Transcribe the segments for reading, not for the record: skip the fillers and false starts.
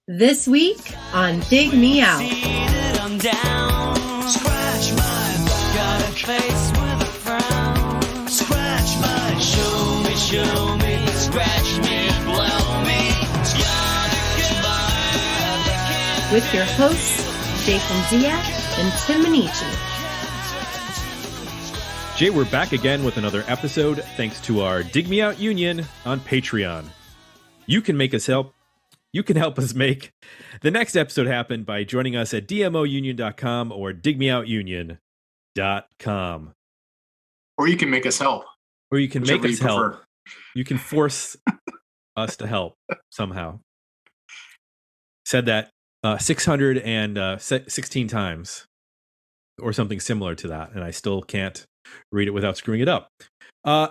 This week on Dig Me Out. With your hosts, Jason Ziak and Tim Minichi. Jay, we're back again with another episode thanks to our Dig Me Out Union on Patreon. You can help us make the next episode happen by joining us at dmounion.com or digmeoutunion.com. Or you can make us help. Or you can make us help. You can force us to help somehow. Said that 616 times or something similar to that, and I still can't read it without screwing it up.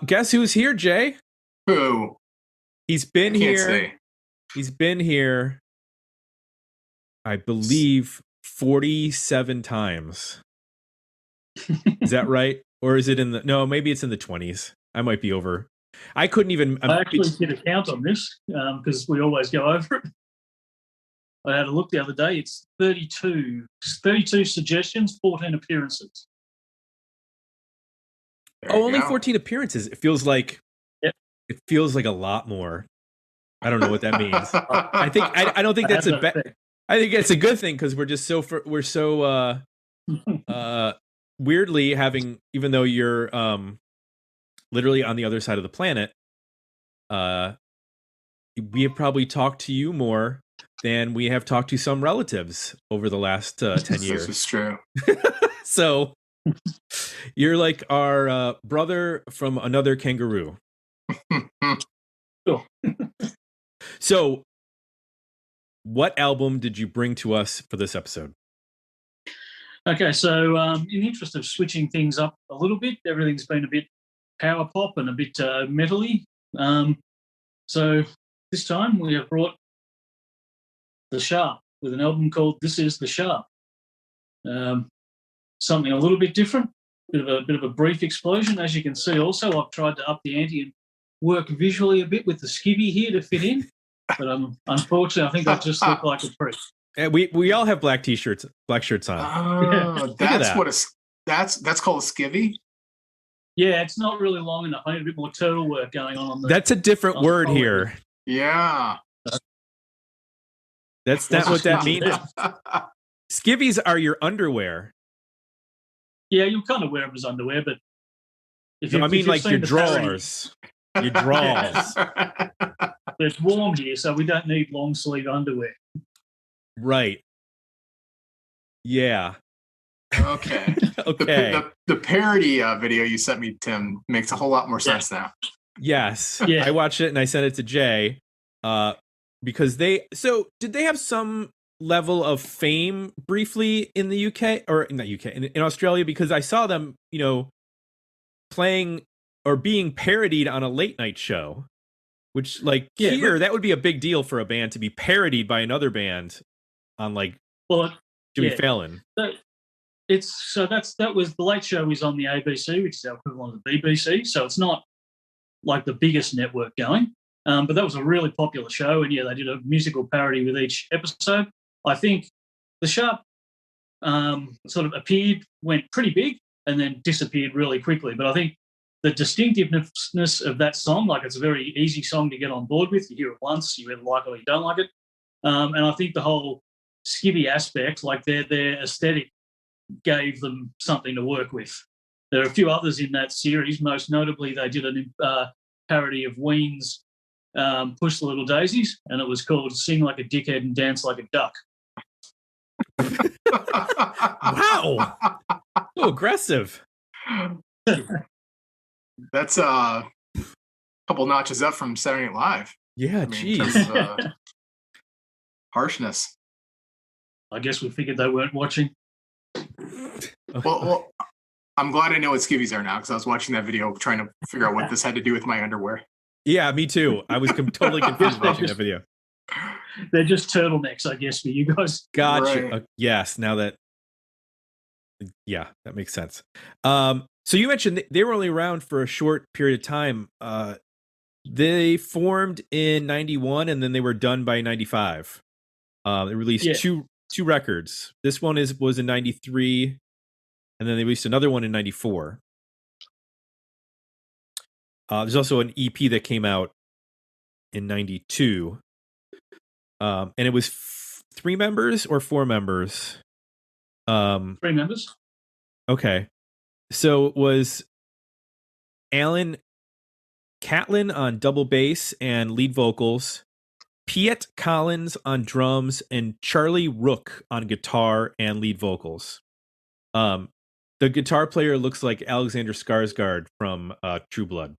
Guess who's here, Jay? Who? He's been here. He's been here, I believe, 47 times. Is that right? Or is it no, maybe it's in the 20s. I might be over. I couldn't even. I actually did a count on this because we always go over it. I had a look the other day. It's 32 suggestions, 14 appearances. Only 14 appearances. It feels like It feels like a lot more. I don't know what that means. I don't think that's I think it's a good thing because we're just we're so weirdly having, even though you're literally on the other side of the planet, we have probably talked to you more than we have talked to some relatives over the last 10 years. This is true. So you're like our brother from another kangaroo. Cool. So, what album did you bring to us for this episode? Okay, so in the interest of switching things up a little bit, everything's been a bit power pop and a bit metal-y. So this time we have brought The Sharp with an album called This Is The Sharp. Something a little bit different, bit of a brief explosion. As you can see also, I've tried to up the ante and work visually a bit with the skivvy here to fit in. But unfortunately, I think I just look like a prick. We all have black shirts on. Oh, that's called a skivvy. Yeah, it's not really long enough. I need a bit more turtle work going on. That's a different word here. Yeah, that's not what that means. Skivvies are your underwear. Yeah, you kind of wear them as underwear, but I mean like your drawers. Your drawers. But it's warm here, so we don't need long sleeve underwear. Right. Yeah. Okay. Okay. The parody video you sent me, Tim, makes a whole lot more sense now. Yes. Yeah. I watched it and I sent it to Jay because did they have some level of fame briefly in the UK or not UK in Australia, because I saw them, playing or being parodied on a late night show, which that would be a big deal for a band to be parodied by another band on Jimmy Fallon. That was the Late Show is on the ABC, which is our equivalent of the BBC. So it's not like the biggest network going, but that was a really popular show, and they did a musical parody with each episode. I think The Sharp sort of went pretty big, and then disappeared really quickly. But I think the distinctiveness of that song, it's a very easy song to get on board with. You hear it once, you either like it or you don't like it. And I think the whole skivvy aspect, their aesthetic, gave them something to work with. There are a few others in that series. Most notably, they did a parody of Ween's Push the Little Daisies, and it was called Sing Like a Dickhead and Dance Like a Duck. Wow. So aggressive. That's a couple notches up from Saturday Night Live. Yeah, geez. Harshness. I guess we figured they weren't watching. Well, I'm glad I know what skivvies are now, because I was watching that video trying to figure out what this had to do with my underwear. Yeah, me too. I was totally confused watching that video. They're just turtlenecks, I guess, for you guys. Gotcha. Right. Yes, now that... Yeah, that makes sense. So you mentioned they were only around for a short period of time. They formed in 91 and then they were done by 95. They released two records. This one was in '93, and then they released another one in '94. There's also an EP that came out in '92, and it was 3 members or 4 members. 3 members. Okay, so it was Alan Catlin on double bass and lead vocals, Piet Collins on drums, and Charlie Rook on guitar and lead vocals. The guitar player looks like Alexander Skarsgård from True Blood.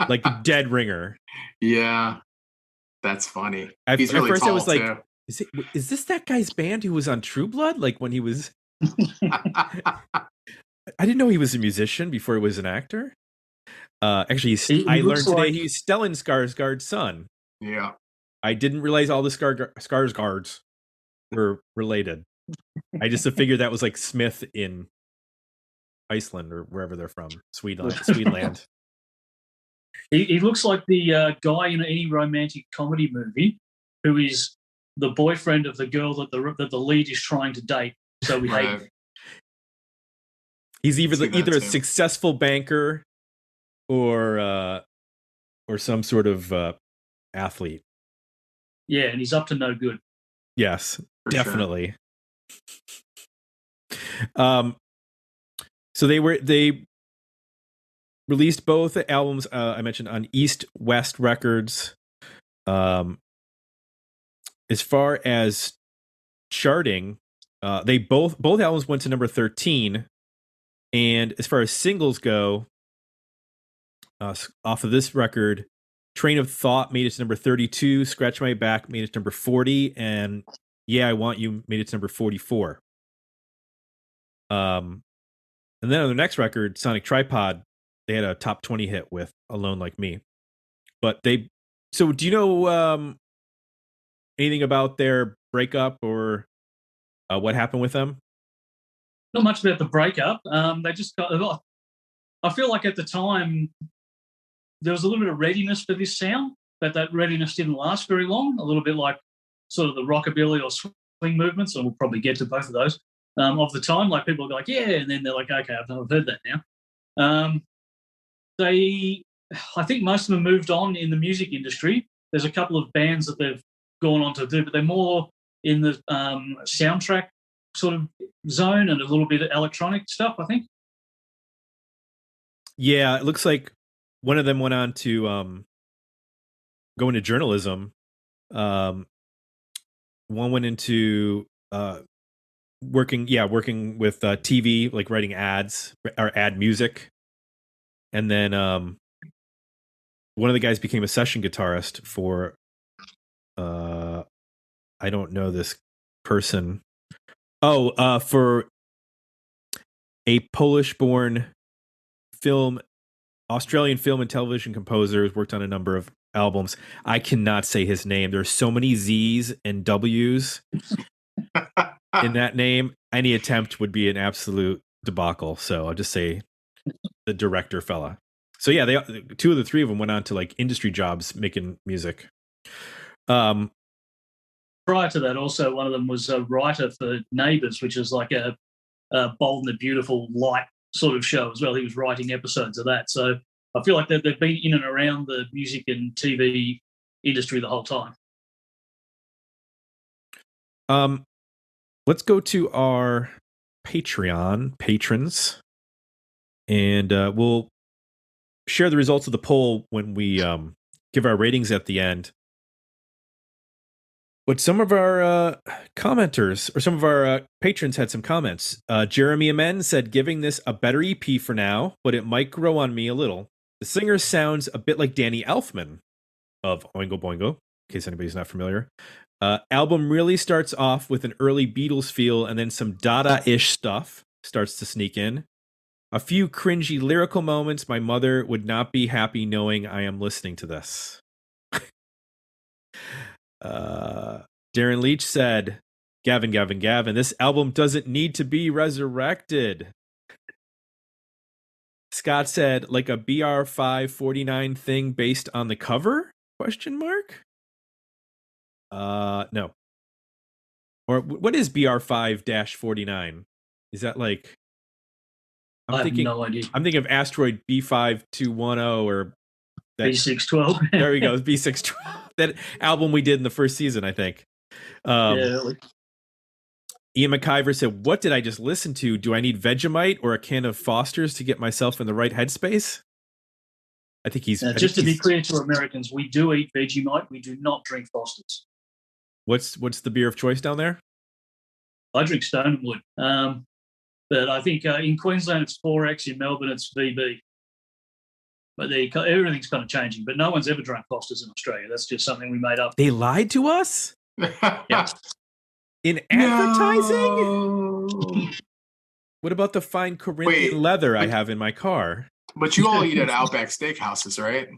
Like the dead ringer. Yeah. That's funny. He's really tall, I was like, too. Is this that guy's band who was on True Blood? Like when he was... I didn't know he was a musician before he was an actor. Actually, I learned today he's Stellan Skarsgård's son. Yeah. I didn't realize all the Skarsgårds were related. I just figured that was like Smith in Iceland or wherever they're from, Swedenland. He looks like the guy in any romantic comedy movie who is the boyfriend of the girl that the lead is trying to date. So we hate him. He's either a successful banker or some sort of athlete. Yeah, and he's up to no good. Yes, definitely. Sure. So they released both albums I mentioned on East West Records. As far as charting, they both albums went to number 13. And as far as singles go, off of this record, Train of Thought made it to number 32, Scratch My Back made it to number 40, and Yeah, I Want You made it to number 44. And then on the next record, Sonic Tripod, they had a top 20 hit with Alone Like Me. But so do you know anything about their breakup or what happened with them? Not much about the breakup. They just got. I feel like at the time there was a little bit of readiness for this sound, but that readiness didn't last very long. A little bit like sort of the rockabilly or swing movements, and we'll probably get to both of those of the time. Like people go like, yeah, and then they're like, okay, I've heard that now. I think most of them moved on in the music industry. There's a couple of bands that they've gone on to do, but they're more in the soundtrack sort of zone and a little bit of electronic stuff, I think. Yeah, it looks like one of them went on to go into journalism. One went into working with TV, like writing ads or ad music. And then one of the guys became a session guitarist for I don't know this person. For a Polish-born Australian film and television composer who's worked on a number of albums. I cannot say his name. There's so many Z's and W's in that name. Any attempt would be an absolute debacle. So I'll just say the director fella. So yeah, 2 of the 3 of them went on to like industry jobs making music. Prior to that, also one of them was a writer for Neighbours, which is like a Bold and the Beautiful light sort of show as well. He was writing episodes of that. So I feel like they've been in and around the music and TV industry the whole time. Let's go to our Patreon patrons, and we'll share the results of the poll when we give our ratings at the end. But some of our commenters or some of our patrons had some comments. Jeremy Amen said, giving this a better EP for now, but it might grow on me a little. The singer sounds a bit like Danny Elfman of Oingo Boingo, in case anybody's not familiar. Album really starts off with an early Beatles feel, and then some Dada-ish stuff starts to sneak in. A few cringy lyrical moments. My mother would not be happy knowing I am listening to this. Darren Leach said, Gavin, this album doesn't need to be resurrected. Scott said, like a BR549 thing based on the cover? Question mark. No. Or what is BR5-49? Is that like? I have no idea. I'm thinking of Asteroid B5210 or that, B612. There we go. B612. That album we did in the first season, I think. Yeah. Ian McIver said, "What did I just listen to? Do I need Vegemite or a can of Foster's to get myself in the right headspace?" I think he's. Just to be clear to Americans, we do eat Vegemite. We do not drink Foster's. What's the beer of choice down there? I drink Stone and Wood. But I think in Queensland it's 4X, in Melbourne it's VB. But everything's kind of changing. But no one's ever drank Foster's in Australia. That's just something we made up. They lied to us? Yeah. In advertising? No. What about the fine Corinthian leather I have in my car? But you all eat at Outback Steakhouses, right?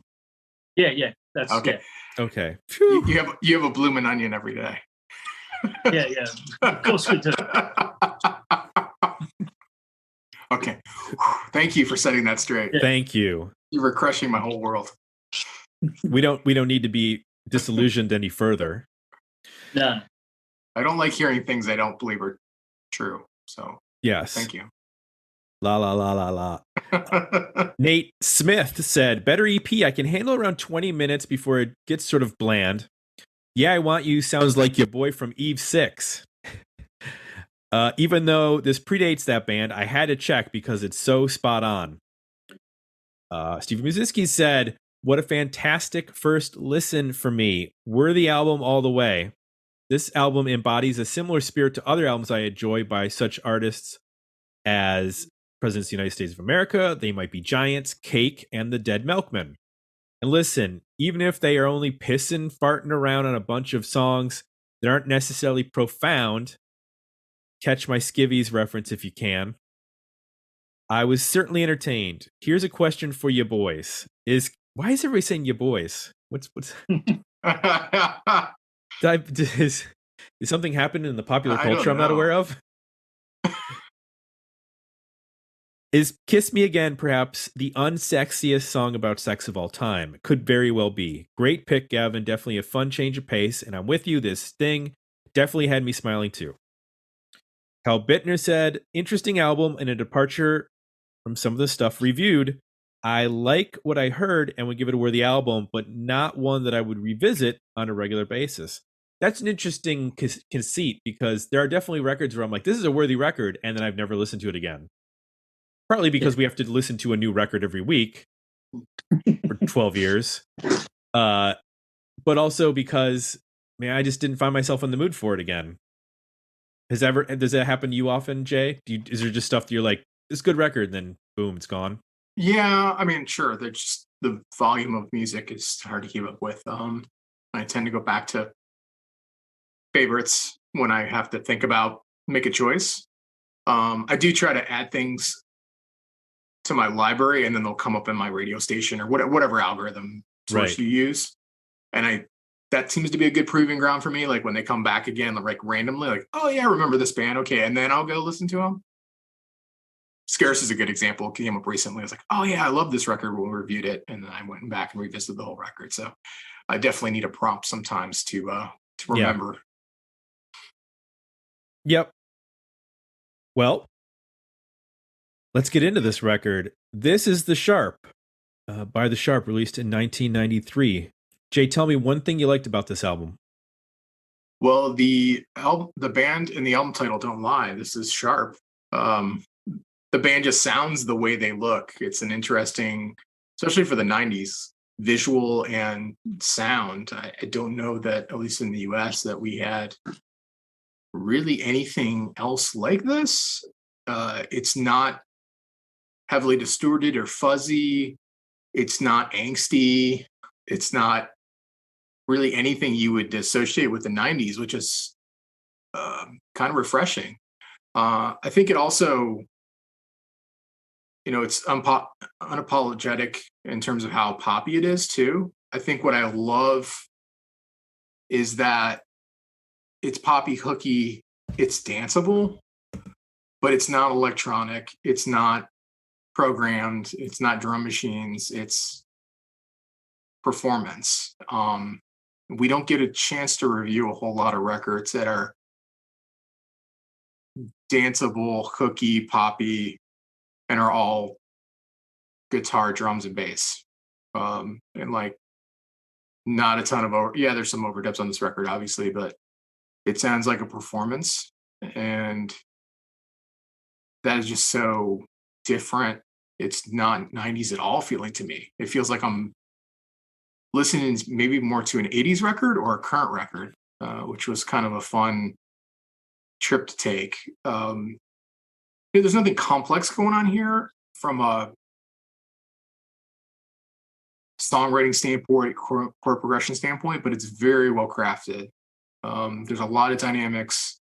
Yeah. That's okay. Yeah. Okay. You have a bloomin' onion every day. Yeah. Of course we do. Okay. Thank you for setting that straight. Yeah. Thank you. You were crushing my whole world. We don't need to be disillusioned any further. No. I don't like hearing things I don't believe are true. So yes. Thank you. La la la la la. Nate Smith said, "Better EP. I can handle around 20 minutes before it gets sort of bland. Yeah, I Want You sounds like your boy from Eve 6. Even though this predates that band, I had to check because it's so spot on." Steve Muziski said, "What a fantastic first listen for me. Worthy album all the way. This album embodies a similar spirit to other albums I enjoy by such artists as Presidents of the United States of America, They Might Be Giants, Cake, and the Dead Milkmen. And listen, even if they are only pissing, farting around on a bunch of songs that aren't necessarily profound, catch my skivvies reference if you can. I was certainly entertained. Here's a question for you boys. Why is everybody saying you boys? What's is something happening in the popular culture I'm not aware of? Is Kiss Me Again perhaps the unsexiest song about sex of all time? Could very well be. Great pick, Gavin. Definitely a fun change of pace. And I'm with you. This thing definitely had me smiling too. Hal Bittner said, "Interesting album and a departure from some of the stuff reviewed. I like what I heard and would give it a worthy album, but not one that I would revisit on a regular basis." That's an interesting conceit because there are definitely records where I'm like, this is a worthy record, and then I've never listened to it again. Partly because we have to listen to a new record every week for 12 years. But also because, I just didn't find myself in the mood for it again. Does that happen to you often, Jay? Is there just stuff that you're like, this is a good record, and then boom, it's gone? Yeah, sure. There's just the volume of music is hard to keep up with. I tend to go back to favorites when I have to make a choice. I do try to add things to my library, and then they'll come up in my radio station or whatever algorithm source you use. And that seems to be a good proving ground for me. Like when they come back again, like randomly, like, oh yeah, I remember this band. Okay. And then I'll go listen to them. Scarce is a good example. It came up recently. I was like, oh yeah, I love this record when we reviewed it. And then I went back and revisited the whole record. So I definitely need a prompt sometimes to remember. Yep. Well, let's get into this record. This is The Sharp, by The Sharp, released in 1993. Jay, tell me one thing you liked about this album. Well, the band and the album title don't lie. This is Sharp. The band just sounds the way they look. It's an interesting, especially for the 90s, visual and sound. I don't know that, at least in the US, that we had really anything else like this. It's not heavily distorted or fuzzy. It's not angsty. It's not really anything you would associate with the 90s, which is kind of refreshing. I think it also, it's unapologetic in terms of how poppy it is too. I think what I love is that it's poppy, hooky, it's danceable, but it's not electronic. It's not programmed. It's not drum machines. It's performance. we don't get a chance to review a whole lot of records that are danceable, hooky, poppy, and are all guitar, drums, and bass. And like not a ton of there's some overdubs on this record, obviously, but it sounds like a performance, and that is just so different. It's not 90s at all feeling to me. It feels like I'm listening maybe more to an 80s record or a current record, which was kind of a fun trip to take. There's nothing complex going on here from a songwriting standpoint, chord progression standpoint, but it's very well crafted. There's a lot of dynamics.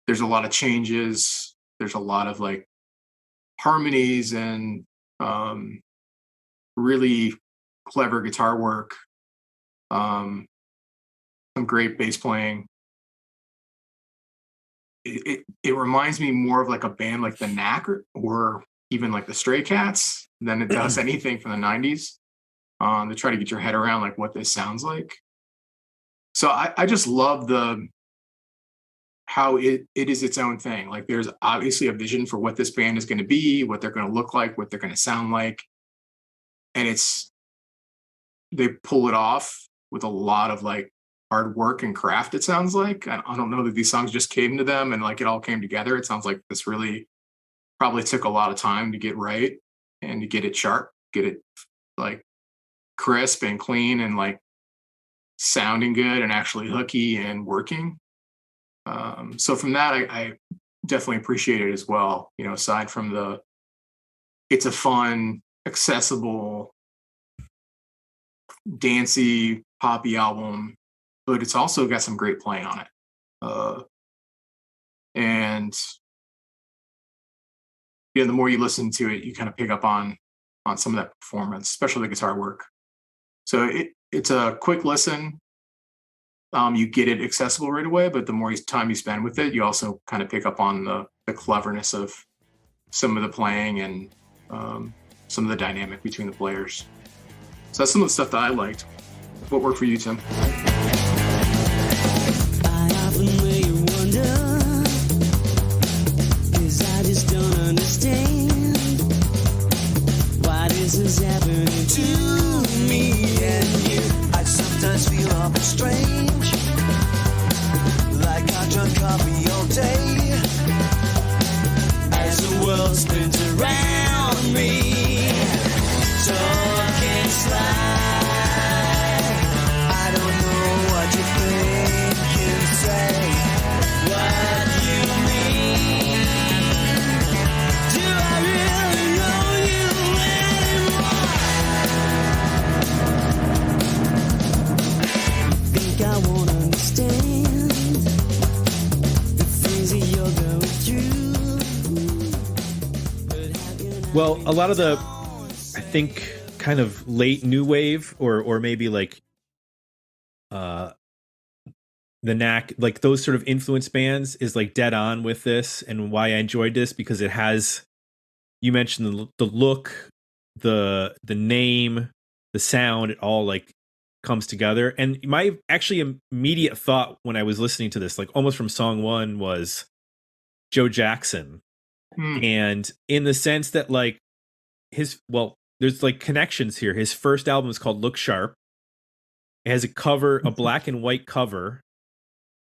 There's a lot of changes. There's a lot of like harmonies and really clever guitar work. Some great bass playing. It reminds me more of like a band like the Knack or even like the Stray Cats than it does anything from the 90s. To try to get your head around like what this sounds like. So I just love how it is its own thing. Like there's obviously a vision for what this band is going to be, what they're going to look like, what they're going to sound like. And they pull it off with a lot of like hard work and craft, it sounds like. I don't know that these songs just came to them and like it all came together. It sounds like this really probably took a lot of time to get right and to get it sharp, get it like crisp and clean and like sounding good and actually hooky and working. So from that, I definitely appreciate it as well. You know, aside from it's a fun, accessible, dancey, poppy album, but it's also got some great playing on it. And the more you listen to it, you kind of pick up on some of that performance, especially the guitar work. So it's a quick listen. You get it accessible right away, but the more time you spend with it, you also kind of pick up on the cleverness of some of the playing and some of the dynamic between the players. So that's some of the stuff that I liked. What worked for you, Tim? I often may wonder, 'cause I just don't understand why this is happening to me and you. I sometimes feel awful strange, like I've drunk coffee all day, as the world spins around me, talking slide. I don't know what you think you say, what you mean. Do I really know you anymore? Think I won't understand the things that you're going through. Well, a lot of the, I think, kind of late new wave or maybe like the Knack, like those sort of influence bands is like dead on with this, and why I enjoyed this because it has, you mentioned the look, the name, the sound, it all like comes together. And my actually immediate thought when I was listening to this, like almost from song one, was Joe Jackson. And in the sense that like there's like connections here. His first album is called Look Sharp. It has a black and white cover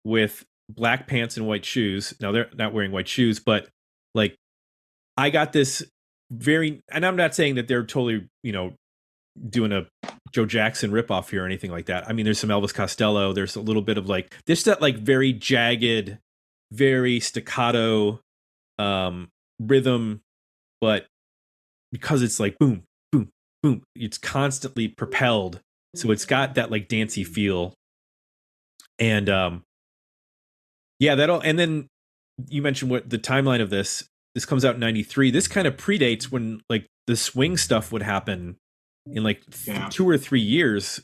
with black pants and white shoes. Now they're not wearing white shoes, but like I got this and I'm not saying that they're totally, doing a Joe Jackson ripoff here or anything like that. I mean, there's some Elvis Costello. There's a little bit of like, there's that like very jagged, very staccato rhythm, but because it's like boom, boom, boom, it's constantly propelled. So it's got that like dancey feel. And and then you mentioned what the timeline of this comes out in 93. This kind of predates when like the swing stuff would happen in like 2 or 3 years.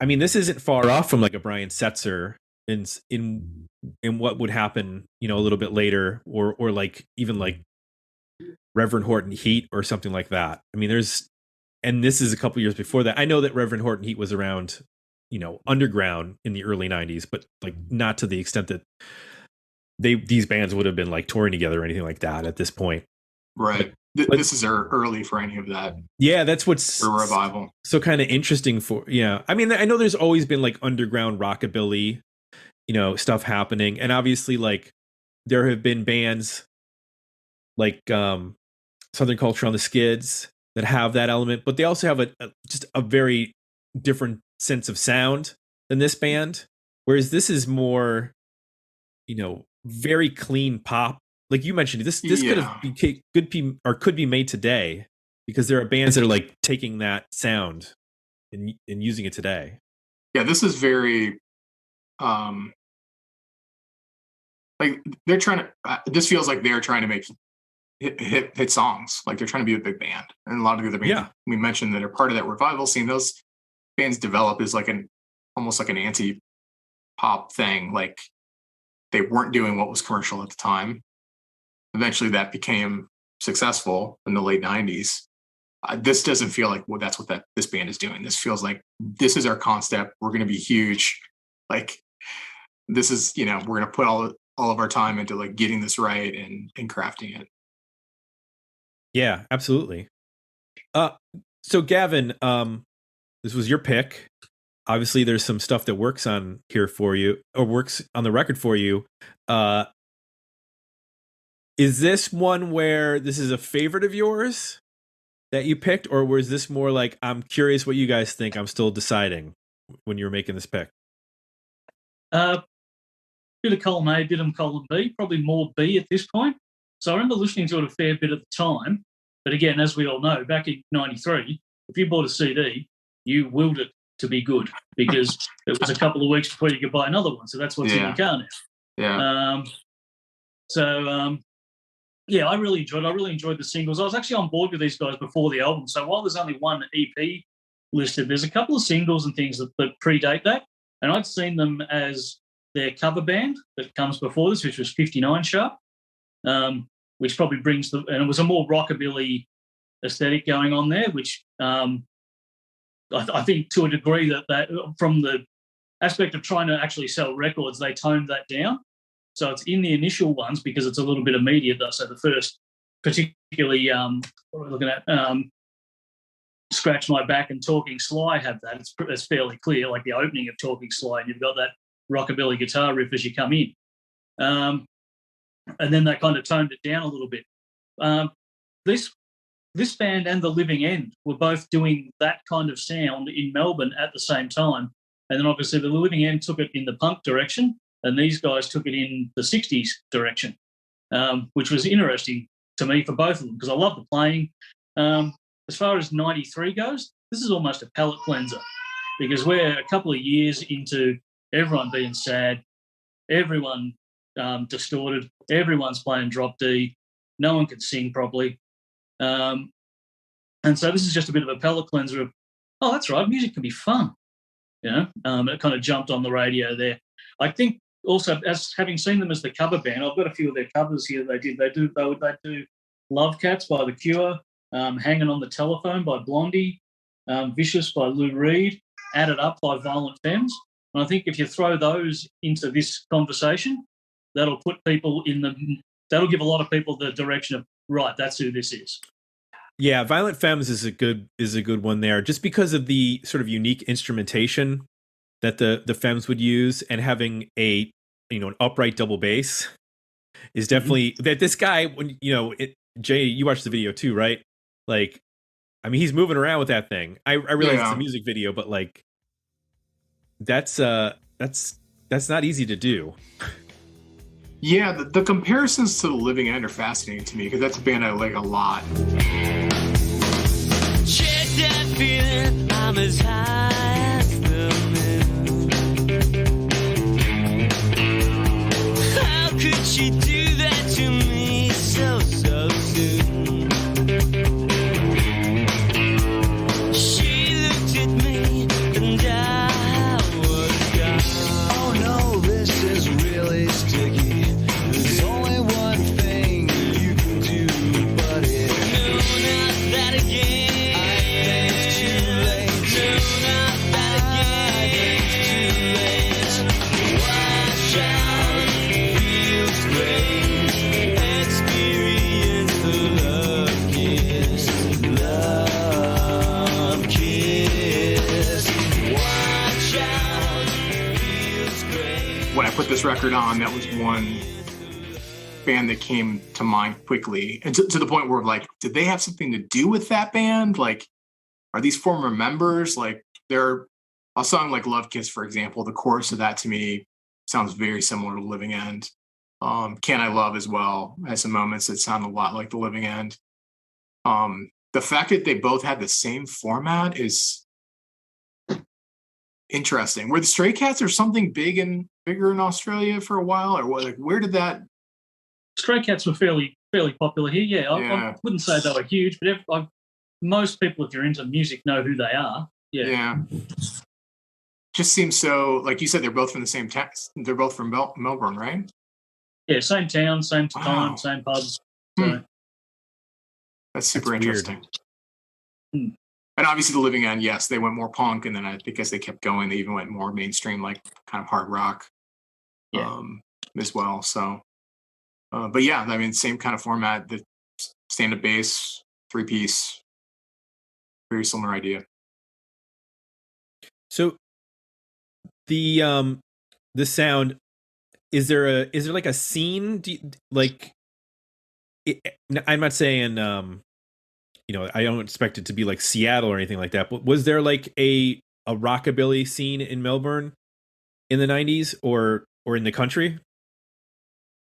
I mean, this isn't far off from like a Brian Setzer in what would happen, a little bit later, or like even like Reverend Horton Heat or something like that. I mean, and this is a couple years before that. I know that Reverend Horton Heat was around underground in the early 90s, but like not to the extent that these bands would have been like touring together or anything like that at this point. Right. This is early for any of that. Yeah, that's what's a revival. So kind of interesting for, I mean, I know there's always been like underground rockabilly, stuff happening. And obviously like there have been bands like Southern Culture on the Skids that have that element, but they also have just a very different sense of sound than this band. Whereas this is more, very clean pop. Like you mentioned, this could be made today because there are bands that are like taking that sound and using it today. Yeah, this is very like they're trying to. This feels like they're trying to make hit songs. Like they're trying to be a big band, and a lot of the other bands we mentioned that are part of that revival scene. Those bands develop as like almost like an anti-pop thing. Like they weren't doing what was commercial at the time. Eventually that became successful in the late 90s. This doesn't feel like, well, that's what this band is doing. This feels like this is our concept. We're going to be huge. Like this is, we're going to put all of our time into like getting this right and crafting it. Yeah, absolutely. So Gavin, this was your pick. Obviously there's some stuff that works on here for you or works on the record for you. Is this one where this is a favorite of yours that you picked, or was this more like, I'm curious what you guys think, I'm still deciding when you were making this pick? Bit of column A, bit of column B, probably more B at this point. So I remember listening to it a fair bit at the time. But again, as we all know, back in 93, if you bought a CD, you willed it to be good because it was a couple of weeks before you could buy another one. So that's what's in your car now. Yeah. Yeah, I really enjoyed the singles. I was actually on board with these guys before the album. So while there's only one EP listed, there's a couple of singles and things that predate that. And I'd seen them as their cover band that comes before this, which was 59 Sharp, which probably brings and it was a more rockabilly aesthetic going on there, which I think to a degree that from the aspect of trying to actually sell records, they toned that down. So it's in the initial ones because it's a little bit immediate. So the first, particularly, what are we looking at? Scratch My Back and Talking Sly have that. It's fairly clear, like the opening of Talking Sly, and you've got that rockabilly guitar riff as you come in. And then they kind of toned it down a little bit. This band and The Living End were both doing that kind of sound in Melbourne at the same time. And then obviously The Living End took it in the punk direction, and these guys took it in the 60s direction, which was interesting to me for both of them because I love the playing. As far as 93 goes, this is almost a palate cleanser because we're a couple of years into everyone being sad, everyone distorted, everyone's playing drop D, no one can sing properly. And so this is just a bit of a palate cleanser of, oh, that's right, music can be fun. It kind of jumped on the radio there. I think also, as having seen them as the cover band, I've got a few of their covers here they did. They do Love Cats by The Cure, Hanging on the Telephone by Blondie, Vicious by Lou Reed, Added Up by Violent Femmes. And I think if you throw those into this conversation, that'll put people that'll give a lot of people the direction of, right, that's who this is. Yeah, Violent Femmes is a good one there, just because of the sort of unique instrumentation that the Femmes would use, and having an upright double bass is definitely that this guy, when Jay, you watched the video too, right? Like, I mean, he's moving around with that thing. I realize it's a music video, but like that's not easy to do. Yeah, the comparisons to The Living End are fascinating to me because that's a band I like a lot. Check that feeling, I'm as high as the moon. How could she do that to me so soon? She looked at me and I was gone. Oh no, this is really sticky. There's only one thing you can do, buddy. No, not that again. I think it's too late. No, not when I put this record on, that was one band that came to mind quickly, and to the point where like, did they have something to do with that band? Like, are these former members? Like, they're a song like Love Kiss, for example, the chorus of that to me sounds very similar to Living End. Can I Love as well has some moments that sound a lot like the Living End. The fact that they both had the same format is interesting. Were the Stray Cats or something bigger in Australia for a while, or what? Like, where did that? Stray Cats were fairly popular here. Yeah, I wouldn't say they were huge, but most people, if you're into music, know who they are. Yeah. Just seems so. Like you said, they're both from the same town. They're both from Melbourne, right? Yeah, same town, same time, same pub. So. That's super interesting. And obviously, the Living End, yes, they went more punk, and then I think as they kept going, they even went more mainstream, like kind of hard rock, as well. So, but yeah, I mean, same kind of format. The stand-up bass, 3-piece, very similar idea. So, the sound, is there like a scene? I'm not saying I don't expect it to be like Seattle or anything like that, but was there like a rockabilly scene in Melbourne in the 90s or in the country?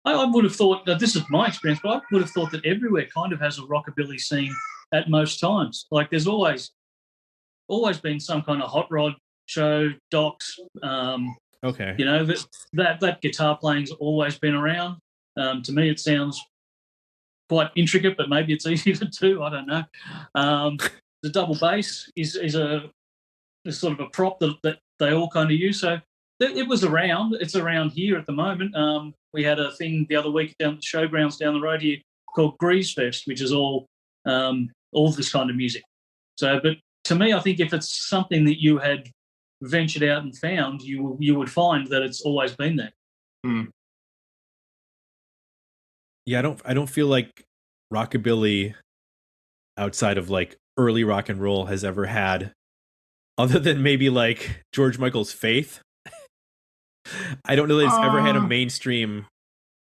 I would have thought that, this is my experience, but I would have thought that everywhere kind of has a rockabilly scene at most times. Like, there's always been some kind of hot rod show, docs. Okay. That guitar playing's always been around. To me, it sounds quite intricate, but maybe it's easy to do. I don't know. The double bass is a sort of a prop that they all kind of use. So it was around. It's around here at the moment. We had a thing the other week down at the showgrounds down the road here called Grease Fest, which is all this kind of music. So, but to me, I think if it's something that you had ventured out and found, you would find that it's always been there. Yeah, I don't feel like rockabilly outside of like early rock and roll has ever had, other than maybe like George Michael's Faith. I don't know that it's ever had a mainstream.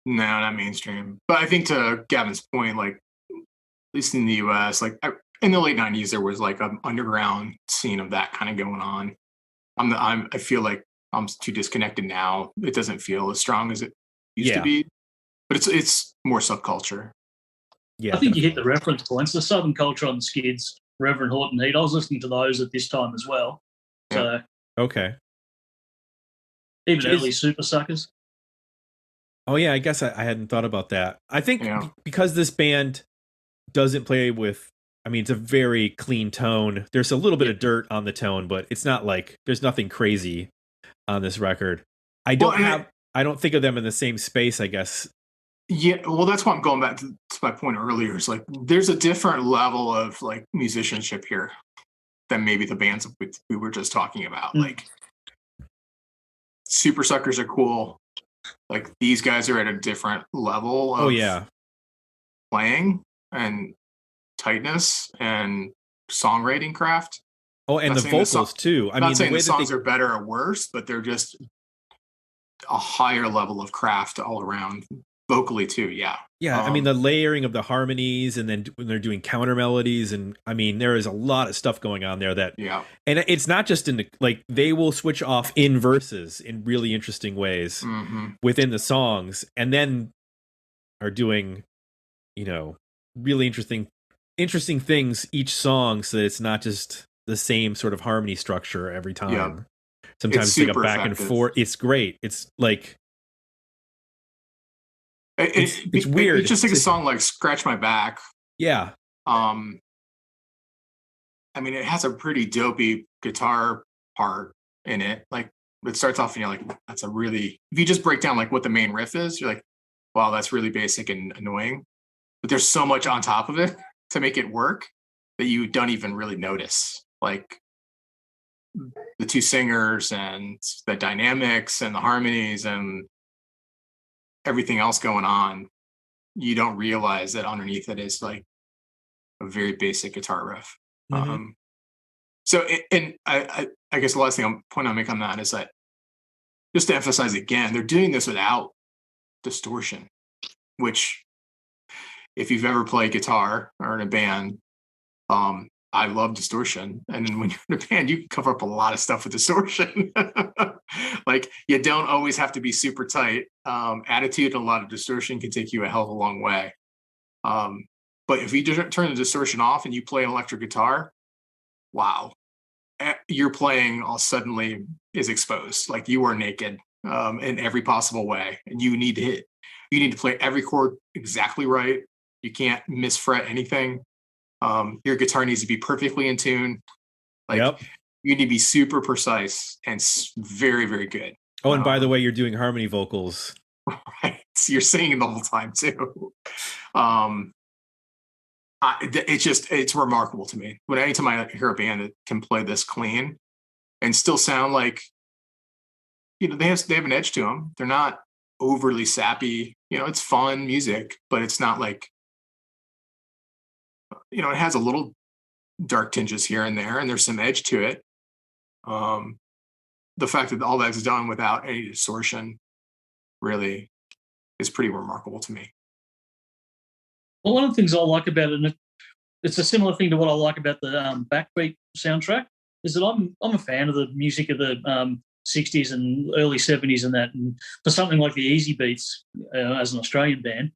No, not mainstream. But I think to Gavin's point, like, at least in the US, like in the late 90s, there was like an underground scene of that kind of going on. I feel like I'm too disconnected now. It doesn't feel as strong as it used to be, but it's more subculture. Yeah, I think you hit the reference points. The Southern Culture on the Skids, Reverend Horton Heat. I was listening to those at this time as well. So okay. Even early Super Suckers. Oh yeah, I guess I hadn't thought about that. I think because this band doesn't play with, I mean, it's a very clean tone. There's a little bit of dirt on the tone, but it's not like there's nothing crazy on this record. I don't think of them in the same space, I guess. Yeah, well, that's why I'm going back to my point earlier. It's like there's a different level of like musicianship here than maybe the bands we were just talking about. Like, Super Suckers are cool. Like, these guys are at a different level of playing and tightness and songwriting craft. Oh, and the vocals too. I'm not saying the songs are better or worse, but they're just a higher level of craft all around. Vocally too, yeah. I mean, the layering of the harmonies, and then when they're doing counter melodies, and I mean, there is a lot of stuff going on there and it's not just in the, like, they will switch off in verses in really interesting ways within the songs, and then are doing, really interesting things each song, so that it's not just the same sort of harmony structure every time. Yeah. Sometimes it's like a back and forth. It's great. It's like, it's weird. It's just like a song like Scratch My Back. Yeah. I mean, it has a pretty dopey guitar part in it. Like, it starts off and you're like, that's a really, if you just break down like what the main riff is, you're like, wow, that's really basic and annoying. But there's so much on top of it to make it work that you don't even really notice. Like, the two singers and the dynamics and the harmonies and everything else going on, you don't realize that underneath it is like a very basic guitar riff. So I guess the last point I'll make on that is that just to emphasize again, they're doing this without distortion, which if you've ever played guitar or in a band, I love distortion. And then when you're in a band, you can cover up a lot of stuff with distortion. Like, you don't always have to be super tight. Attitude and a lot of distortion can take you a hell of a long way. But if you just turn the distortion off and you play an electric guitar, wow, your playing all suddenly is exposed. Like, you are naked in every possible way, and you need to play every chord exactly right. You can't misfret anything. Your guitar needs to be perfectly in tune. Like, you need to be super precise and very, very good. Oh, and by the way, you're doing harmony vocals. Right. So you're singing the whole time too. It's remarkable to me. Anytime I hear a band that can play this clean and still sound like, they have an edge to them. They're not overly sappy. It's fun music, but it's not like, it has a little dark tinges here and there, and there's some edge to it. The fact that all that's done without any distortion really is pretty remarkable to me. Well, one of the things I like about it, and it's a similar thing to what I like about the Backbeat soundtrack, is that I'm a fan of the music of the 60s and early 70s and that, and for something like the Easy Beats as an Australian band.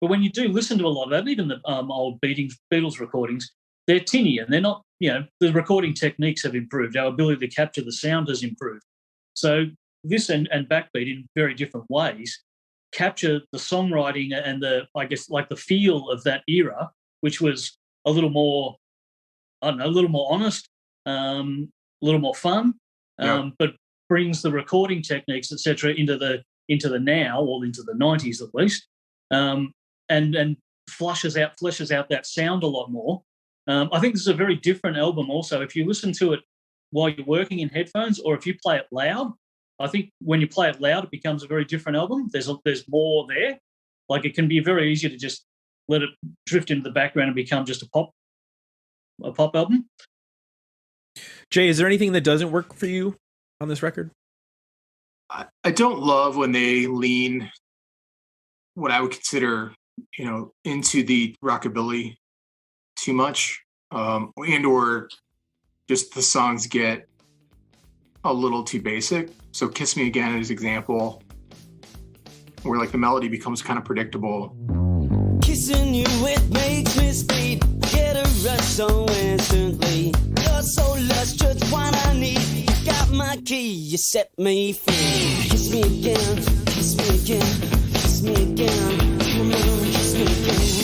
But when you do listen to a lot of that, even the old Beatles recordings, they're tinny and they're not, the recording techniques have improved. Our ability to capture the sound has improved. So this and Backbeat, in very different ways, capture the songwriting and the feel of that era, which was a little more, a little more honest, a little more fun, but brings the recording techniques, etc., into the now, or into the 90s at least, and fleshes out that sound a lot more. I think this is a very different album also. If you listen to it while you're working in headphones, or if you play it loud, I think when you play it loud, it becomes a very different album. There's more there. Like, it can be very easy to just let it drift into the background and become just a pop album. Jay, is there anything that doesn't work for you on this record? I don't love when they lean what I would consider, into the rockabilly too much, and or just the songs get a little too basic. So Kiss Me Again is an example where, like, the melody becomes kind of predictable. Kissing you, it makes me speed. Get a rush so instantly. You're so lustrous, what I need. You got my key, you set me free. Kiss me again, kiss me again, kiss me again. Come on, kiss me again.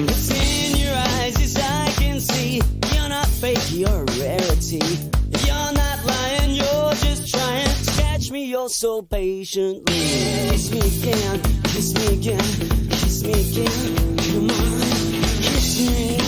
What's in your eyes, yes, I can see. You're not fake, you're a rarity. You're not lying, you're just trying to catch me, you're so patiently. Kiss me again, kiss me again, kiss me again. Come on, kiss me.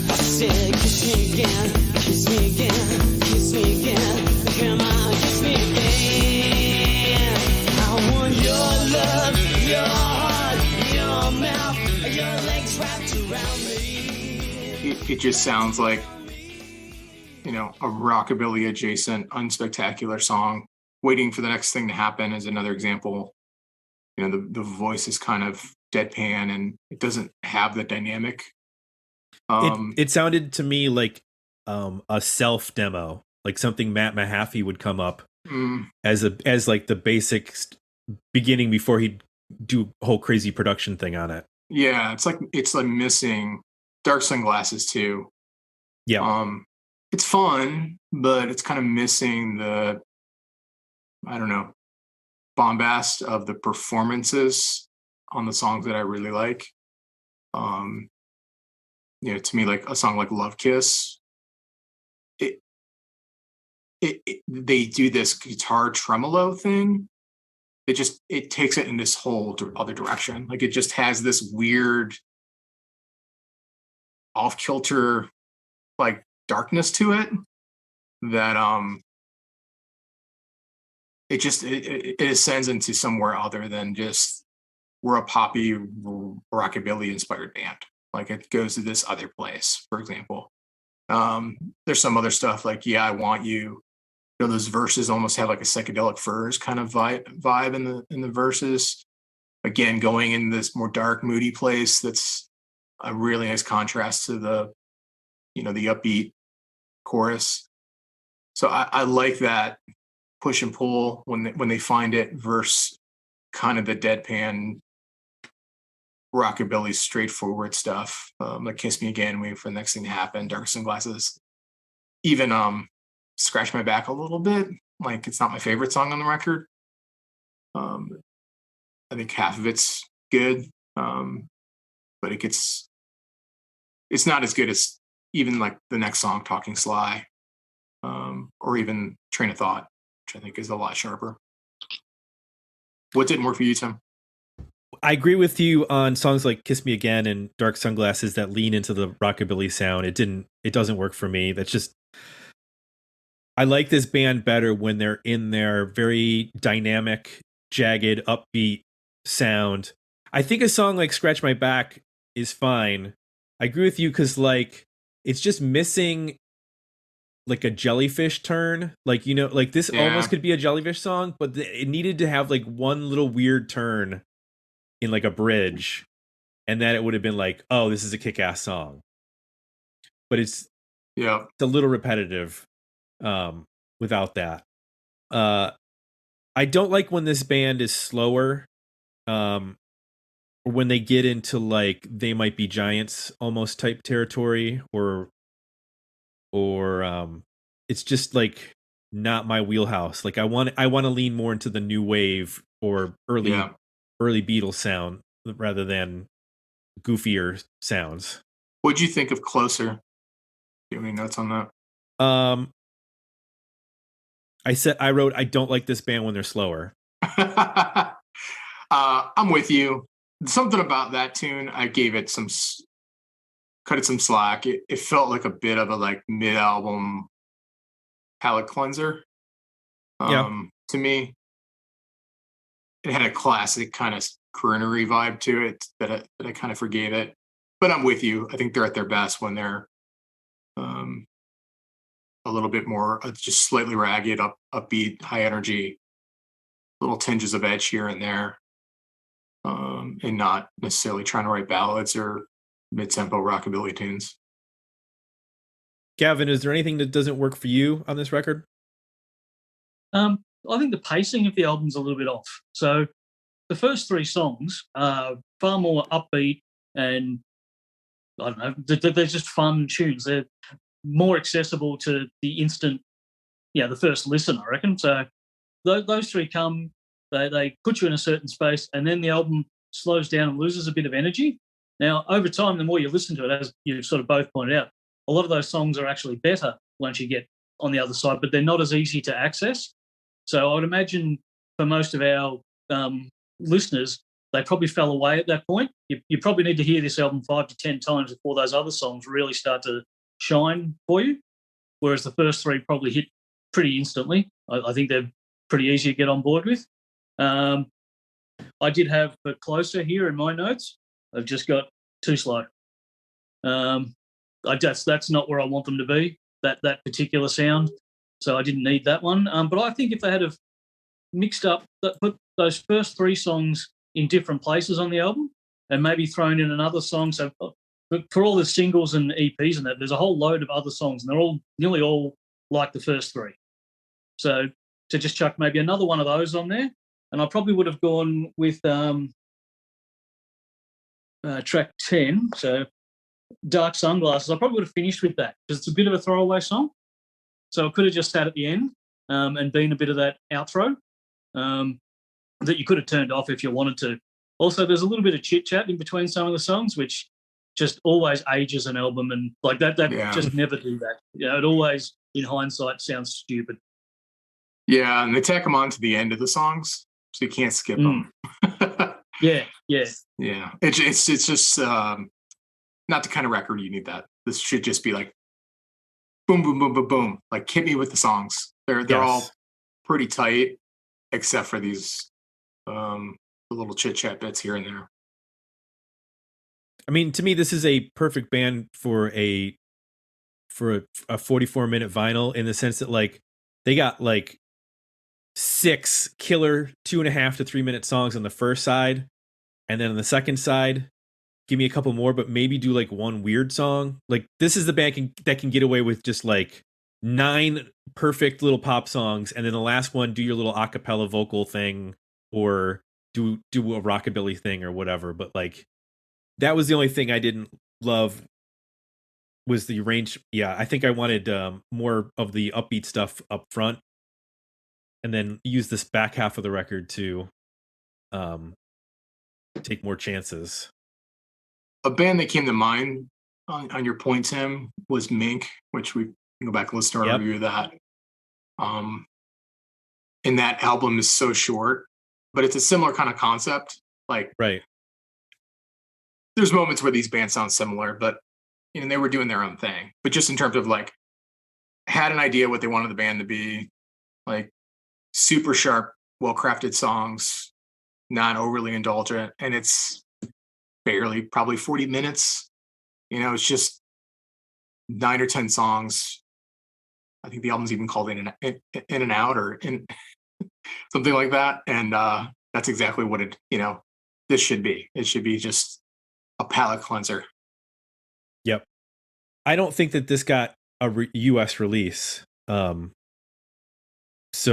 I said, kiss me again, kiss me again, kiss me again. Come on, kiss me again. I want your love, your heart, your mouth, your legs wrapped around me. It just sounds like, a rockabilly adjacent, unspectacular song. Waiting for the next thing to happen is another example. The voice is kind of deadpan and it doesn't have the dynamic. It sounded to me like a self demo, like something Matt Mahaffey would come up as like the basic beginning before he'd do a whole crazy production thing on it. Yeah, it's like missing Dark Sunglasses too. Yeah. It's fun, but it's kind of missing the, I don't know, bombast of the performances on the songs that I really like. To me, like a song like Love Kiss, they do this guitar tremolo thing. It takes it in this whole other direction. Like, it just has this weird off-kilter, like, darkness to it that it ascends into somewhere other than just we're a poppy rockabilly inspired band. like it goes to this other place, for example. There's some other stuff like "Yeah, I Want You." You know, those verses almost have like a psychedelic furs kind of vibe in the verses. Again, going in this more dark, moody place. That's a really nice contrast to the upbeat chorus. So I like that push and pull when they find it versus kind of the deadpan rockabilly straightforward stuff, like "Kiss Me Again," waiting for the next thing to happen, "Dark Sunglasses," even "Scratch My Back" a little bit. Like, it's not my favorite song on the record. I think half of it's good, but it's not as good as even like the next song, "Talking Sly," or even "Train of Thought," which I think is a lot sharper. What didn't work for you, Tim? I agree with you on songs like "Kiss Me Again" and "Dark Sunglasses" that lean into the rockabilly sound. It doesn't work for me. That's just, I like this band better when they're in their very dynamic, jagged, upbeat sound. I think a song like "Scratch My Back" is fine. I agree with you because like it's just missing like a Jellyfish turn. Like, you know, like this almost could be a Jellyfish song, but it needed to have like one little weird turn in like a bridge, and then it would have been like, oh, this is a kick-ass song. But it's a little repetitive without that. I don't like when this band is slower, or when they get into like They Might Be Giants almost type territory, or it's just like not my wheelhouse. Like I want to lean more into the new wave or early Beatles sound rather than goofier sounds. What'd you think of "Closer"? Do you have any notes on that? I wrote, I don't like this band when they're slower. I'm with you. Something about that tune, I gave it cut it some slack. It felt like a bit of a like mid-album palate cleanser. To me, it had a classic kind of croonery vibe to it that I kind of forgave it. But I'm with you. I think they're at their best when they're a little bit more just slightly ragged, upbeat, high energy, little tinges of edge here and there, and not necessarily trying to write ballads or mid-tempo rockabilly tunes. Gavin, is there anything that doesn't work for you on this record? I think the pacing of the album's a little bit off. So the first three songs are far more upbeat and, I don't know, they're just fun tunes. They're more accessible to the instant, the first listen, I reckon. So those three come, they put you in a certain space, and then the album slows down and loses a bit of energy. Now, over time, the more you listen to it, as you've sort of both pointed out, a lot of those songs are actually better once you get on the other side, but they're not as easy to access. So I would imagine for most of our listeners, they probably fell away at that point. You probably need to hear this album 5 to 10 times before those other songs really start to shine for you, whereas the first three probably hit pretty instantly. I think they're pretty easy to get on board with. I did have the "Closer" here in my notes. I've just got too slow. That's not where I want them to be, that particular sound. So I didn't need that one. But I think if they had have mixed up, put those first three songs in different places on the album and maybe thrown in another song. So for all the singles and EPs and that, there's a whole load of other songs, and they're all nearly all like the first three. So to just chuck maybe another one of those on there, and I probably would have gone with track 10, so "Dark Sunglasses." I probably would have finished with that because it's a bit of a throwaway song. So it could have just sat at the end and been a bit of that outro that you could have turned off if you wanted to. Also, there's a little bit of chit-chat in between some of the songs, which just always ages an album, and like that just never do that. It always, in hindsight, sounds stupid. Yeah, and they tack them on to the end of the songs, so you can't skip them. Yeah. It's just not the kind of record you need that. This should just be like boom, boom, boom, boom, boom. Like, hit me with the songs. They're all pretty tight, except for these the little chit chat bits here and there. I mean, to me, this is a perfect band for a 44-minute vinyl, in the sense that like they got like 6 killer 2.5 to 3 minute songs on the first side, and then on the second side, give me a couple more, but maybe do like one weird song. Like this is the band that can get away with just like 9 perfect little pop songs, and then the last one do your little acapella vocal thing, or do a rockabilly thing or whatever. But like that was the only thing I didn't love, was the range. Yeah, I think I wanted more of the upbeat stuff up front, and then use this back half of the record to take more chances. A band that came to mind on your point, Tim, was Mink, which we can go back and listen to our review of that. And that album is so short, but it's a similar kind of concept. Like, right. There's moments where these bands sound similar, but they were doing their own thing. But just in terms of like, had an idea what they wanted the band to be, like super sharp, well-crafted songs, not overly indulgent, and it's barely probably 40 minutes. It's just 9 or 10 songs. I think the album's even called In and Out, or in something like that. And that's exactly what this should be. It should be just a palate cleanser. Yep. I don't think that this got a US release. So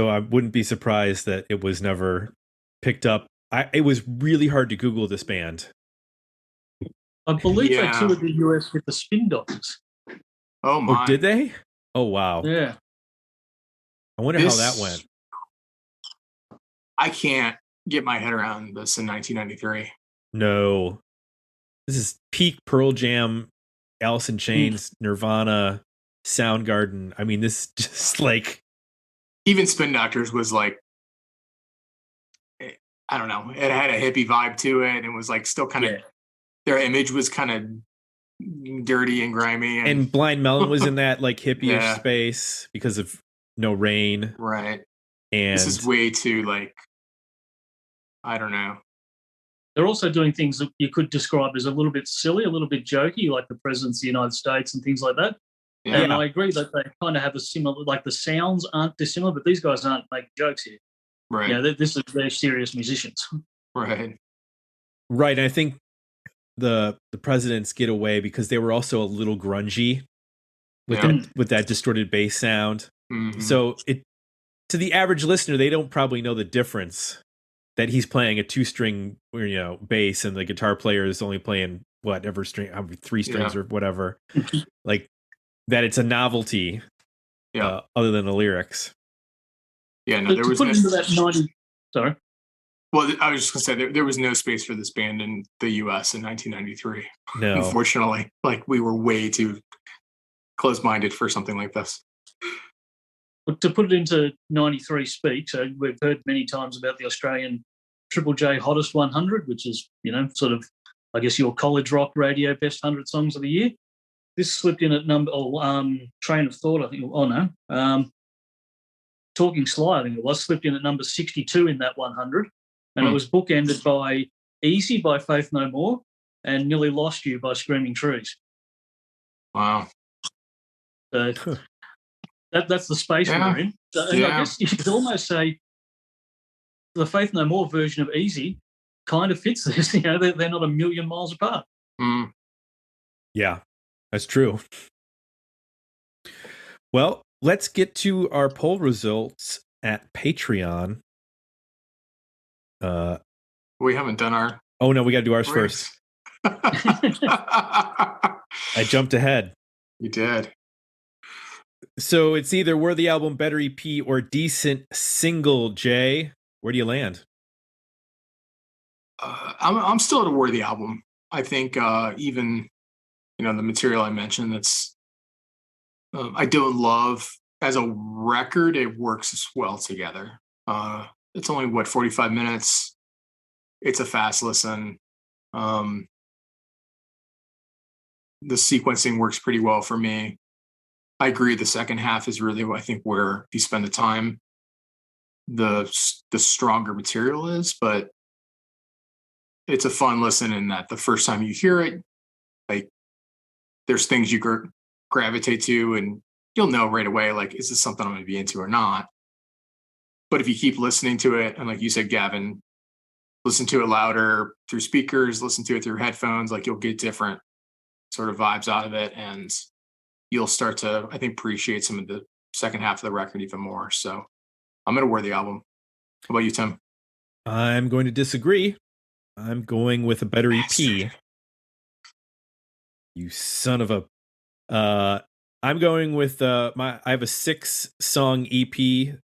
I wouldn't be surprised that it was never picked up. It was really hard to Google this band. I believe they toured the US with the Spin Doctors. Oh my! Oh, did they? Oh wow! Yeah. I wonder how that went. I can't get my head around this in 1993. No, this is peak Pearl Jam, Alice in Chains, Nirvana, Soundgarden. I mean, this just like even Spin Doctors was like, I don't know. It had a hippie vibe to it. It was like still kind of. Their image was kind of dirty and grimy. And Blind Melon was in that like hippie-ish space because of No Rain. Right. And this is way too like, I don't know. They're also doing things that you could describe as a little bit silly, a little bit jokey, like the Presidents of the United States and things like that. Yeah. And I agree that they kind of have a similar, like the sounds aren't dissimilar, but these guys aren't making jokes here. Right. Yeah, they're serious musicians. Right. Right. And I think the Presidents get away because they were also a little grungy with that distorted bass sound. Mm-hmm. So to the average listener, they don't probably know the difference that he's playing a 2-string bass and the guitar player is only playing whatever string, 3 strings or whatever. Like that, it's a novelty. Other than the lyrics. Yeah, no, there was put into that 90. Sorry. Well, I was just gonna say there was no space for this band in the U.S. in 1993. No, unfortunately, like we were way too close-minded for something like this. But to put it into 93 speak, so we've heard many times about the Australian Triple J Hottest 100, which is sort of, I guess, your college rock radio best 100 songs of the year. This slipped in at number Train of Thought, I think. Oh no, Talking Sly, I think it was, slipped in at number 62 in that 100. And it was bookended by Easy by Faith No More and Nearly Lost You by Screaming Trees. Wow. That's the space we're in. So, I guess you could almost say the Faith No More version of Easy kind of fits this. They're not a million miles apart. Mm. Yeah, that's true. Well, let's get to our poll results at Patreon. We haven't done our. Oh no, we got to do ours first. I jumped ahead. You did. So it's either worthy album, better EP, or decent single. Jay, where do you land? I'm still at a worthy album. I think even the material I mentioned. That's I don't love as a record. It works well together. It's only 45 minutes. It's a fast listen. The sequencing works pretty well for me. I agree. The second half is really, I think, where if you spend the time, the stronger material is. But it's a fun listen in that the first time you hear it, Like there's things you gravitate to, and you'll know right away, like, is this something I'm going to be into or not? But if you keep listening to it, and like you said, Gavin, listen to it louder through speakers, listen to it through headphones, like you'll get different sort of vibes out of it. And you'll start to, I think, appreciate some of the second half of the record even more. So I'm going to wear the album. How about you, Tim? I'm going to disagree. I'm going with a better EP. You son of a... I'm going with I have a 6-song EP,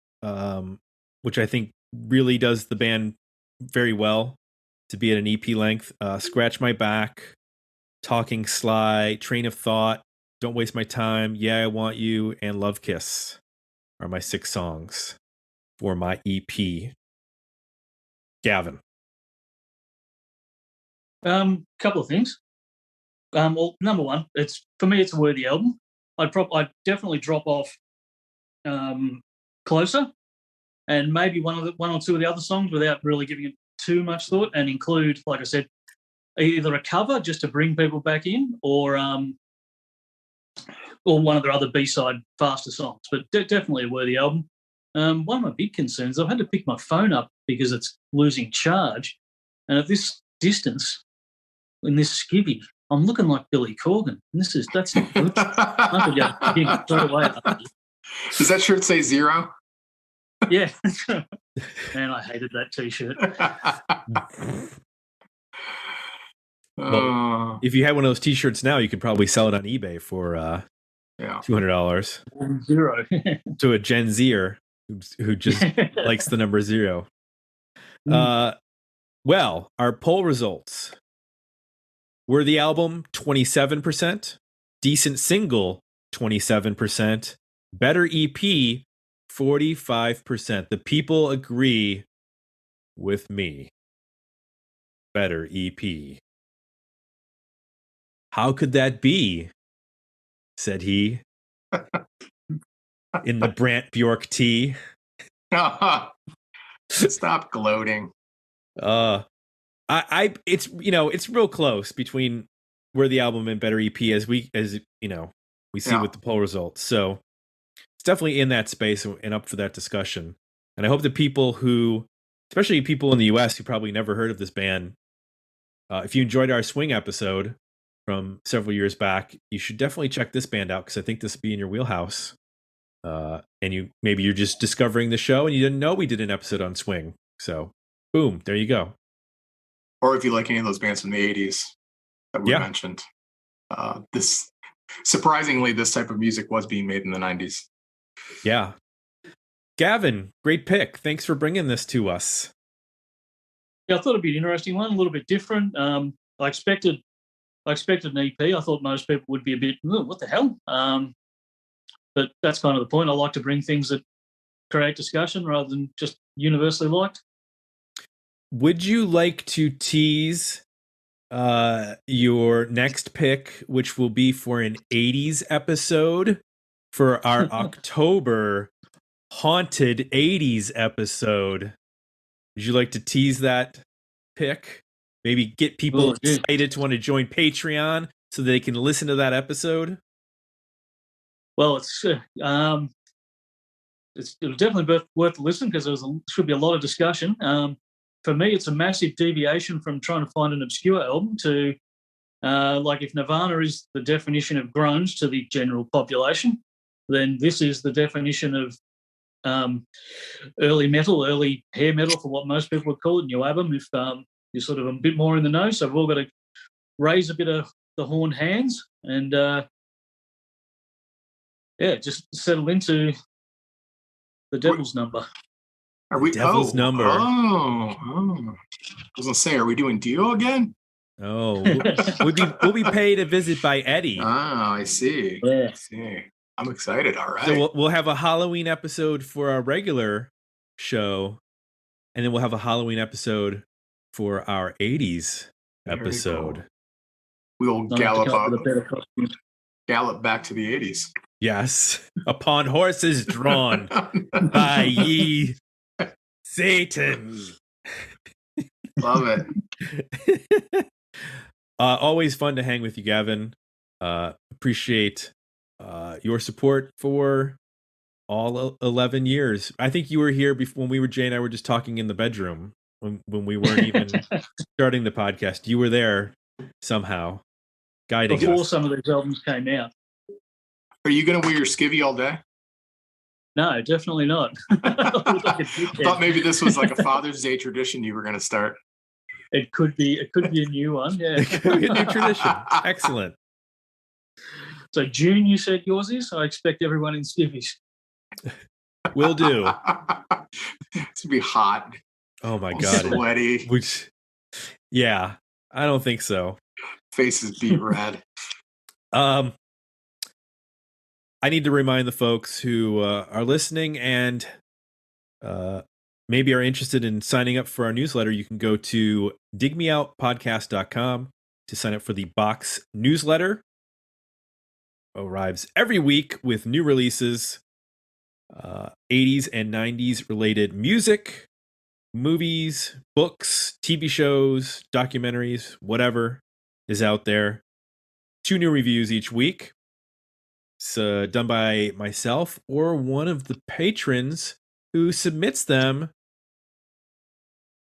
which I think really does the band very well to be at an EP length. Scratch My Back, Talking Sly, Train of Thought, Don't Waste My Time, Yeah, I Want You, and Love Kiss are my 6 songs for my EP. Gavin. Couple of things. Well, number one, for me, it's a worthy album. I'd definitely drop off Closer, and maybe one or two of the other songs without really giving it too much thought, and include, like I said, either a cover just to bring people back in, or one of their other B-side faster songs. But definitely a worthy album. One of my big concerns, I've had to pick my phone up because it's losing charge, and at this distance, in this skivvy, I'm looking like Billy Corgan. That's not good. I could just dig straight away. Does that shirt say 0? Yeah. Man, I hated that T-shirt. Well, if you had one of those T-shirts now, you could probably sell it on eBay for $200. 0. To a Gen Zer who just likes the number 0. Well, our poll results. Worthy album, 27%. Decent single, 27%. Better EP, 45%. The people agree with me. Better EP. How could that be? Said he. In the Brant Bjork tee. Stop gloating. It's real close between Worthy Album and Better EP as we see with the poll results. So it's definitely in that space and up for that discussion. And I hope that people especially people in the US who probably never heard of this band, if you enjoyed our Swing episode from several years back, you should definitely check this band out, because I think this would be in your wheelhouse. And maybe you're just discovering the show and you didn't know we did an episode on Swing. So boom, there you go. Or if you like any of those bands from the 80s that we mentioned. Surprisingly, this type of music was being made in the 90s. Yeah. Gavin, great pick. Thanks for bringing this to us. Yeah, I thought it'd be an interesting one, a little bit different. I expected an EP. I thought most people would be a bit, what the hell? But that's kind of the point. I like to bring things that create discussion rather than just universally liked. Would you like to tease your next pick, which will be for an 80s episode, for our October haunted 80s episode? Would you like to tease that pick? Maybe get people excited to want to join Patreon so they can listen to that episode? Well, it'll definitely be worth listening, because there should be a lot of discussion. For me, it's a massive deviation from trying to find an obscure album to, like, if Nirvana is the definition of grunge to the general population, then this is the definition of early metal, early hair metal, for what most people would call it, new album, if you're sort of a bit more in the know. So we've all got to raise a bit of the horned hands and, just settle into the Devil's Number. Are we Devil's Number? I was gonna say, are we doing Dio again? Oh, we'll be paid a visit by Eddie. Oh, I see. Yeah. I see. I'm excited. All right. So we'll have a Halloween episode for our regular show, and then we'll have a Halloween episode for our 80s episode. We'll gallop back to the 80s. Yes, upon horses drawn by ye Satan. Love it. Always fun to hang with you, Gavin. Appreciate your support for all 11 years. I think you were here before when Jay and I were just talking in the bedroom when we weren't even starting the podcast. You were there somehow guiding Before us. some of these albums came out. Are you going to wear your skivvy all day? No, definitely not. I thought maybe this was like a Father's Day tradition you were going to start. It could be a new one. Yeah, It could be a new tradition. Excellent. So June, you said yours is. I expect everyone in skivvies. Will do. It's gonna be hot. Oh my I'm God. sweaty. Yeah, I don't think so. Face is beat red. I need to remind the folks who are listening and maybe are interested in signing up for our newsletter. You can go to digmeoutpodcast.com to sign up for the box newsletter. Arrives every week with new releases, 80s and 90s related music, movies, books, TV shows, documentaries, whatever is out there. 2 new reviews each week. It's done by myself or one of the patrons who submits them,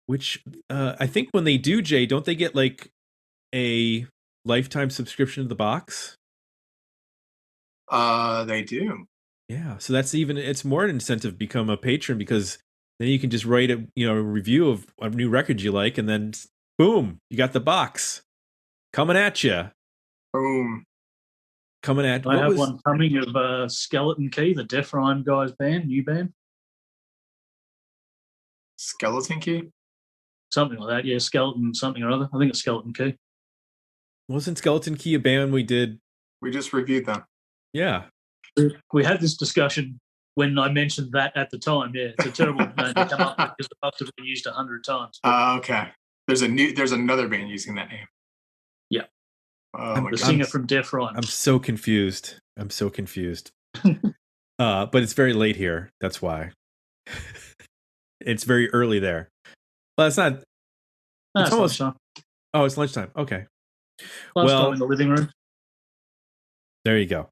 which I think when they do, Jay, don't they get like a lifetime subscription to the box? They do. Yeah, so it's more an incentive to become a patron, because then you can just write a review of a new record you like, and then boom, you got the box coming at you. Boom. Coming at. I have one coming of Skeleton Key, the Death Rhyme guys band, new band. Skeleton Key? Something like that, yeah. Skeleton something or other. I think it's Skeleton Key. Wasn't Skeleton Key a band we did? We just reviewed them. Yeah. We had this discussion when I mentioned that at the time. Yeah, it's a terrible name to come up with because the must have been used 100 times. Okay. There's another band using that name. Yeah. Oh my the God. singer from Death Rhyme. I'm so confused. But it's very late here. That's why. It's very early there. Well, it's not. No, it's almost. lunchtime. Oh, it's lunchtime. Okay. Lunchtime in the living room. There you go.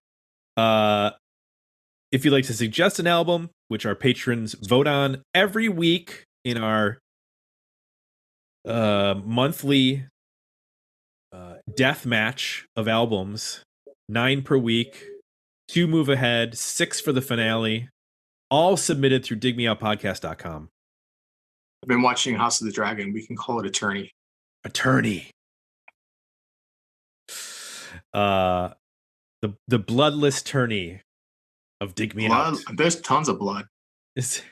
If you'd like to suggest an album, which our patrons vote on every week in our monthly death match of albums, 9 per week, 2 move ahead, 6 for the finale, all submitted through digmeoutpodcast.com. I've been watching House of the Dragon. We can call it Attorney. The bloodless tourney of Dig Me Out. There's tons of blood. It's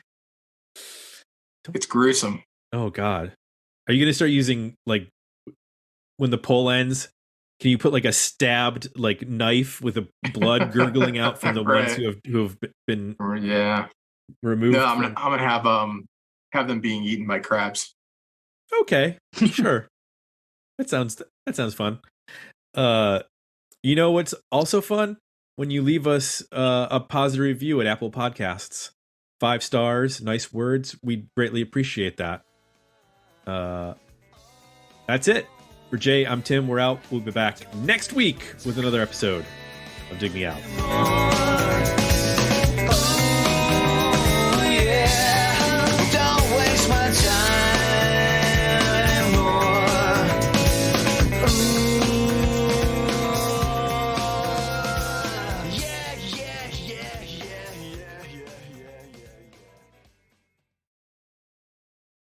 gruesome. Oh God. Are you gonna start using, like, when the poll ends, can you put like a stabbed like knife with the blood gurgling out from the right. ones who have been removed? No, I'm from... gonna have them being eaten by crabs. Okay, sure. That sounds fun. You know what's also fun? When you leave us a positive review at Apple Podcasts. 5 stars, nice words. We greatly appreciate that. That's it. For Jay, I'm Tim. We're out. We'll be back next week with another episode of Dig Me Out. Don't waste my time more.